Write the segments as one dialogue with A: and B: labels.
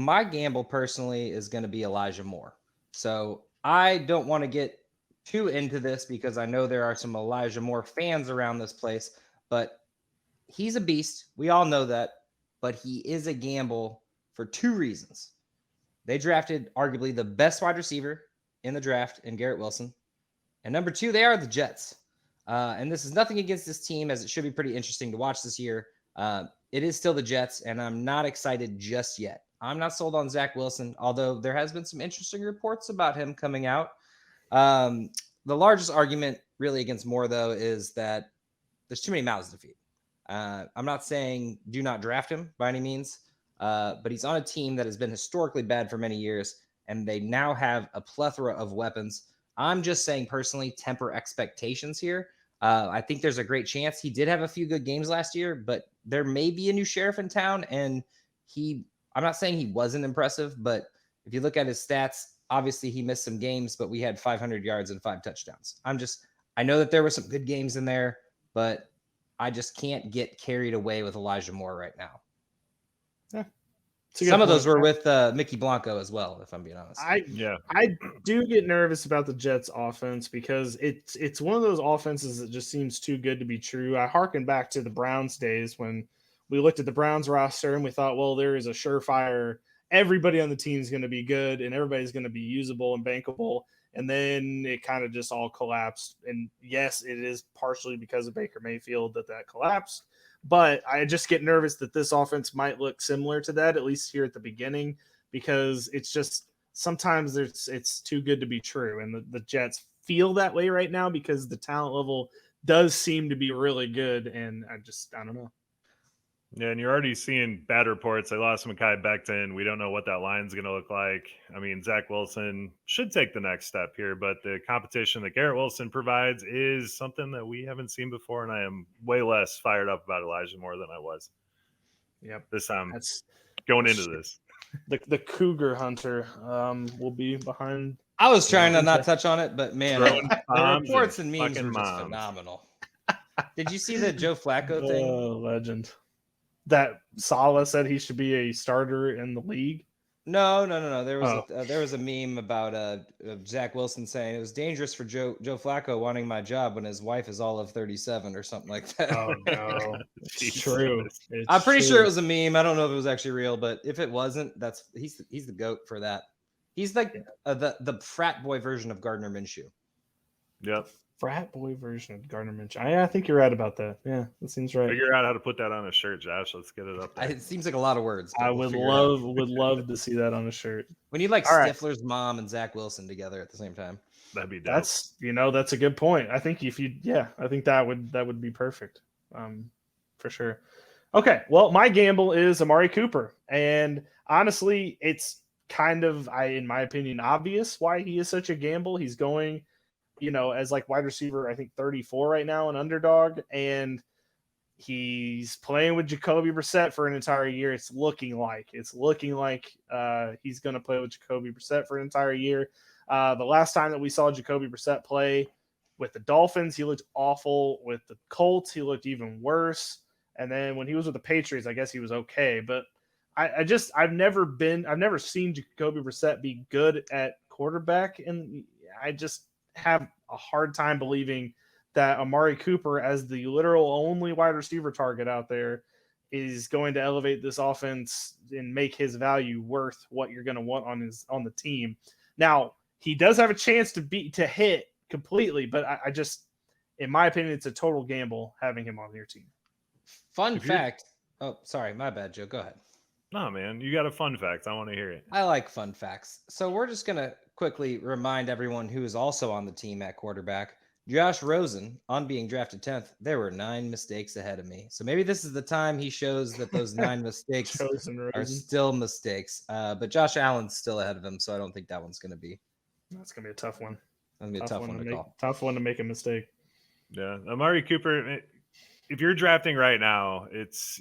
A: my gamble personally is going to be Elijah Moore. So I don't want to get too into this because I know there are some Elijah Moore fans around this place, but he's a beast. We all know that, but he is a gamble for two reasons. They drafted arguably the best wide receiver in the draft in Garrett Wilson. And number two, they are the Jets. And this is nothing against this team, as it should be pretty interesting to watch this year. It is still the Jets, and I'm not excited just yet. I'm not sold on Zach Wilson, although there has been some interesting reports about him coming out. The largest argument really against Moore, though, is that there's too many mouths to feed. I'm not saying do not draft him by any means, but he's on a team that has been historically bad for many years, and they now have a plethora of weapons. I'm just saying personally, temper expectations here. I think there's a great chance he did have a few good games last year, but there may be a new sheriff in town, and I'm not saying he wasn't impressive, but if you look at his stats, obviously he missed some games, but we had 500 yards and 5 touchdowns. I know that there were some good games in there, but I just can't get carried away with Elijah Moore right now.
B: Yeah.
A: Some of those were with Mickey Blanco as well, if I'm being honest.
B: I do get nervous about the Jets offense because it's one of those offenses that just seems too good to be true. I hearken back to the Browns days when we looked at the Browns roster and we thought, well, there is a surefire, everybody on the team is going to be good and everybody's going to be usable and bankable. And then it kind of just all collapsed. And yes, it is partially because of Baker Mayfield that collapsed. But I just get nervous that this offense might look similar to that, at least here at the beginning, because it's just sometimes it's too good to be true. And the Jets feel that way right now because the talent level does seem to be really good. And I don't know.
C: Yeah, and you're already seeing bad reports. They lost Mekhi Becton. We don't know what that line's going to look like. I mean, Zach Wilson should take the next step here, but the competition that Garrett Wilson provides is something that we haven't seen before, and I am way less fired up about Elijah Moore than I was.
B: Yep.
C: This time, going into this.
B: The Cougar Hunter will be behind.
A: I was trying to not touch on it, but man, the reports and memes were just phenomenal. Did you see the Joe Flacco thing?
B: Oh, legend. That Saleh said he should be a starter in the league?
A: No. There was a meme about Zach Wilson saying it was dangerous for Joe Flacco wanting my job when his wife is all of 37 or something like that.
B: Oh no, it's true.
A: I'm pretty sure it was a meme. I don't know if it was actually real, but if it wasn't, he's the GOAT for that. He's like the frat boy version of Gardner Minshew.
C: Yep.
B: Frat boy version of Gardner Minshew. I think you're right about that. Yeah, that seems right.
C: Figure out how to put that on a shirt, Josh. Let's get it up there.
A: It seems like a lot of words.
B: I would love to see that on a shirt.
A: We need like Stifler's mom and Zach Wilson together at the same time.
C: That'd be dope.
B: That's a good point. I think I think that would be perfect. For sure. Okay, well, my gamble is Amari Cooper, and honestly, it's kind of in my opinion obvious why he is such a gamble. He's going as like wide receiver, I think 34 right now, an underdog, and he's playing with Jacoby Brissett for an entire year. It's looking like he's going to play with Jacoby Brissett for an entire year. The last time that we saw Jacoby Brissett play with the Dolphins, he looked awful. With the Colts, he looked even worse. And then when he was with the Patriots, I guess he was okay. But I've never seen Jacoby Brissett be good at quarterback, and I just have a hard time believing that Amari Cooper, as the literal only wide receiver target out there, is going to elevate this offense and make his value worth what you're going to want on the team. Now, he does have a chance to hit completely, but I just, in my opinion, it's a total gamble having him on your team.
A: Fun fact. Oh, sorry, my bad, Joe. Go ahead.
C: No, man, you got a fun fact. I want to hear it.
A: I like fun facts. So we're just going to quickly remind everyone who is also on the team at quarterback. Josh Rosen, on being drafted 10th, there were 9 mistakes ahead of me. So maybe this is the time he shows that those 9 mistakes are still mistakes. But Josh Allen's still ahead of him, so I don't think that one's going to be.
B: That's going to be a tough one.
A: That's going to be a tough one to call.
B: Tough one to make a mistake.
C: Yeah, Amari Cooper, if you're drafting right now,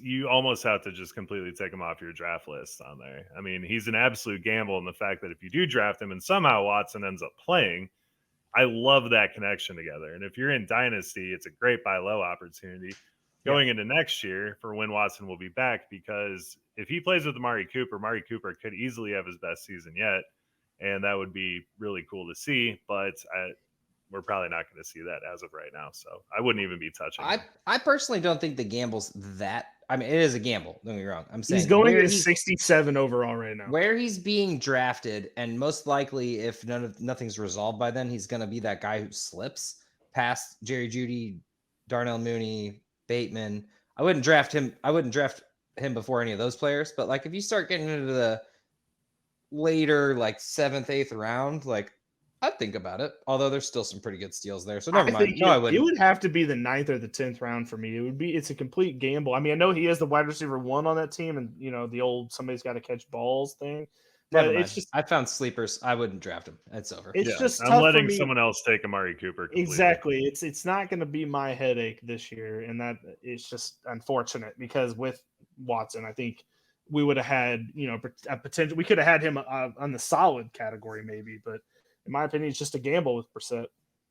C: you almost have to just completely take him off your draft list on there. I mean, he's an absolute gamble in the fact that if you do draft him and somehow Watson ends up playing, I love that connection together. And if you're in Dynasty, it's a great buy low opportunity going into next year for when Watson will be back, because if he plays with Amari Cooper could easily have his best season yet, and that would be really cool to see. But we're probably not going to see that as of right now, so I wouldn't even be touching him.
A: I personally don't think the gamble's that. I mean, it is a gamble. Don't get me wrong. I'm saying
B: He's going
A: where
B: at 67 overall right now.
A: where he's being drafted, and most likely, if nothing's resolved by then, he's going to be that guy who slips past Jerry Jeudy, Darnell Mooney, Bateman. I wouldn't draft him before any of those players. But like, if you start getting into the later, like 7th, 8th round, like, I'd think about it. Although there's still some pretty good steals there, so never mind.
B: Think,
A: no, I wouldn't.
B: It would have to be the 9th or the 10th round for me. It's a complete gamble. I mean, I know he has the wide receiver 1 on that team, and the old somebody's got to catch balls thing. But it's just,
A: I found sleepers. I wouldn't draft him. It's over.
B: It's just
C: I'm
B: tough
C: letting
B: for me.
C: someone else take Amari Cooper. Completely.
B: Exactly. It's not going to be my headache this year, and that it's just unfortunate because with Watson, I think we would have had a potential. We could have had him on the solid category maybe, but in my opinion, it's just a gamble with Brissett.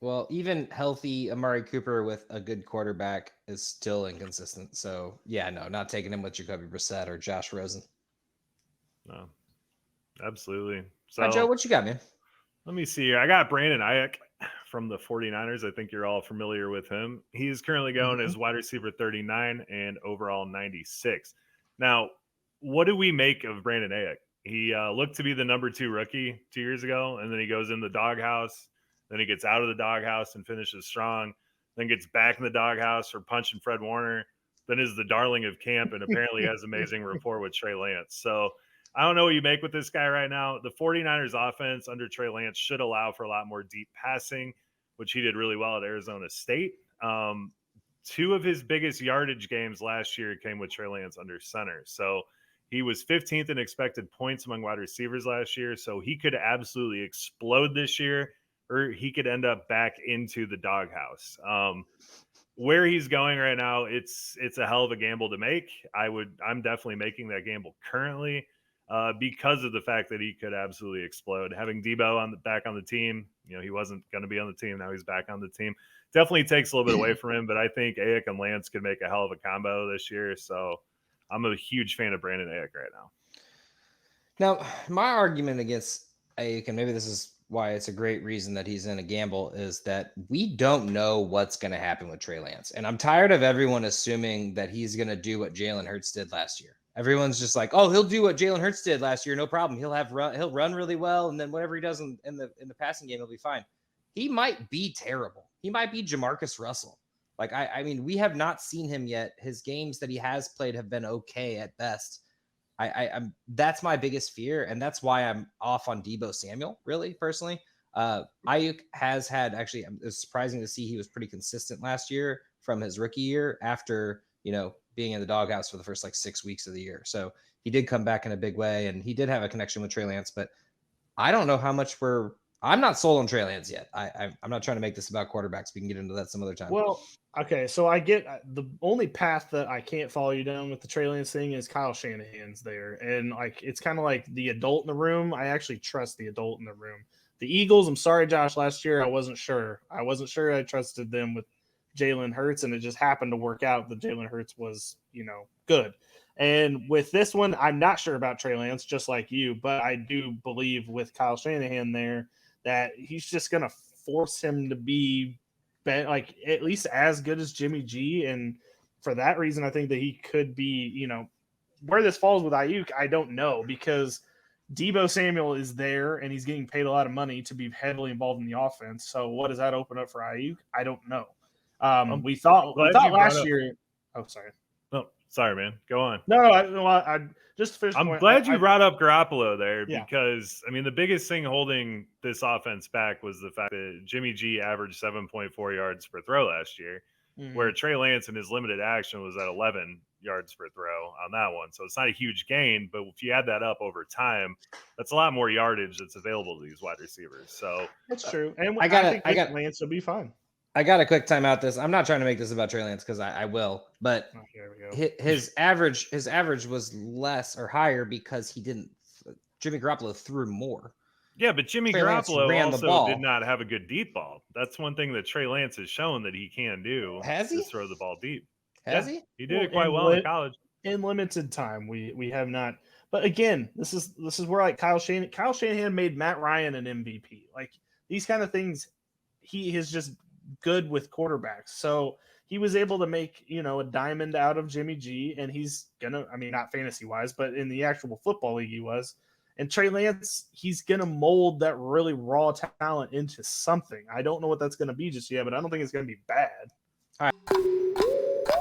A: Well, even healthy Amari Cooper with a good quarterback is still inconsistent. So, yeah, no, not taking him with Jacoby Brissett or Josh Rosen.
C: No, absolutely. So,
A: All right, Joe, what you got, man?
C: Let me see here. I got Brandon Ayuk from the 49ers. I think you're all familiar with him. He is currently going as wide receiver 39 and overall 96. Now, what do we make of Brandon Ayuk? He looked to be the number 2 rookie 2 years ago, and then he goes in the doghouse. Then he gets out of the doghouse and finishes strong. Then gets back in the doghouse for punching Fred Warner. Then is the darling of camp and apparently has amazing rapport with Trey Lance. So I don't know what you make with this guy right now. The 49ers offense under Trey Lance should allow for a lot more deep passing, which he did really well at Arizona State. 2 of his biggest yardage games last year came with Trey Lance under center. So he was 15th in expected points among wide receivers last year. So he could absolutely explode this year, or he could end up back into the doghouse. Where he's going right now, it's a hell of a gamble to make. I'm definitely making that gamble currently because of the fact that he could absolutely explode. Having Debo back on the team, he wasn't going to be on the team. Now he's back on the team. Definitely takes a little bit away from him, but I think Ayuk and Lance could make a hell of a combo this year. So I'm a huge fan of Brandon Ayuk right now.
A: Now, my argument against Ayuk, and maybe this is why it's a great reason that he's in a gamble, is that we don't know what's going to happen with Trey Lance. And I'm tired of everyone assuming that he's going to do what Jalen Hurts did last year. Everyone's just like, oh, he'll do what Jalen Hurts did last year. No problem. He'll run really well. And then whatever he does in the passing game, he'll be fine. He might be terrible. He might be Jamarcus Russell. Like, I mean, we have not seen him yet. His games that he has played have been okay at best. I'm that's my biggest fear, and that's why I'm off on Deebo Samuel, really, personally. Ayuk has had, actually, it's surprising to see he was pretty consistent last year from his rookie year after, being in the doghouse for the first 6 weeks of the year. So he did come back in a big way, and he did have a connection with Trey Lance, but I don't know how much I'm not sold on Trey Lance yet. I'm not trying to make this about quarterbacks. We can get into that some other time.
B: Well, okay, so I get the only path that I can't follow you down with the Trey Lance thing is Kyle Shanahan's there. And it's kind of like the adult in the room. I actually trust the adult in the room. The Eagles, I'm sorry, Josh, last year I wasn't sure. I trusted them with Jalen Hurts, and it just happened to work out that Jalen Hurts was, good. And with this one, I'm not sure about Trey Lance, just like you, but I do believe with Kyle Shanahan there that he's just going to force him to be at least as good as Jimmy G. And for that reason, I think that he could be, where this falls with Ayuk, I don't know, because Deebo Samuel is there and he's getting paid a lot of money to be heavily involved in the offense. So what does that open up for Ayuk? I don't know. We thought last year. Oh, sorry.
C: Oh, sorry, man. Go on.
B: No, I just finished.
C: I'm glad you brought up Garoppolo there because,
B: Yeah.
C: The biggest thing holding this offense back was the fact that Jimmy G averaged 7.4 yards per throw last year, where Trey Lance in his limited action was at 11 yards per throw on that one. So it's not a huge gain, but if you add that up over time, that's a lot more yardage that's available to these wide receivers. So
B: that's true. And
A: I think
B: Lance will be fine.
A: I got a quick timeout this. I'm not trying to make this about Trey Lance because I will, but
B: here we go.
A: his average was less or higher because Jimmy Garoppolo threw more.
C: Yeah, but Jimmy
A: Trey Lance
C: Garoppolo
A: ran the
C: also
A: ball.
C: did not have a good deep ball. That's one thing that Trey Lance has shown that he can do.
A: Has he?
C: Is throw the ball deep.
A: Has he?
C: He did it quite well in college.
B: in limited time. We have not. But again, this is where like Kyle Shanahan made Matt Ryan an MVP. Like these kind of things, he is just good with quarterbacks. So he was able to make, a diamond out of Jimmy G, and he's gonna, I mean, not fantasy wise, but in the actual football league he was. And Trey Lance, he's gonna mold that really raw talent into something. I don't know what that's gonna be just yet, but I don't think it's gonna be bad.
A: All right.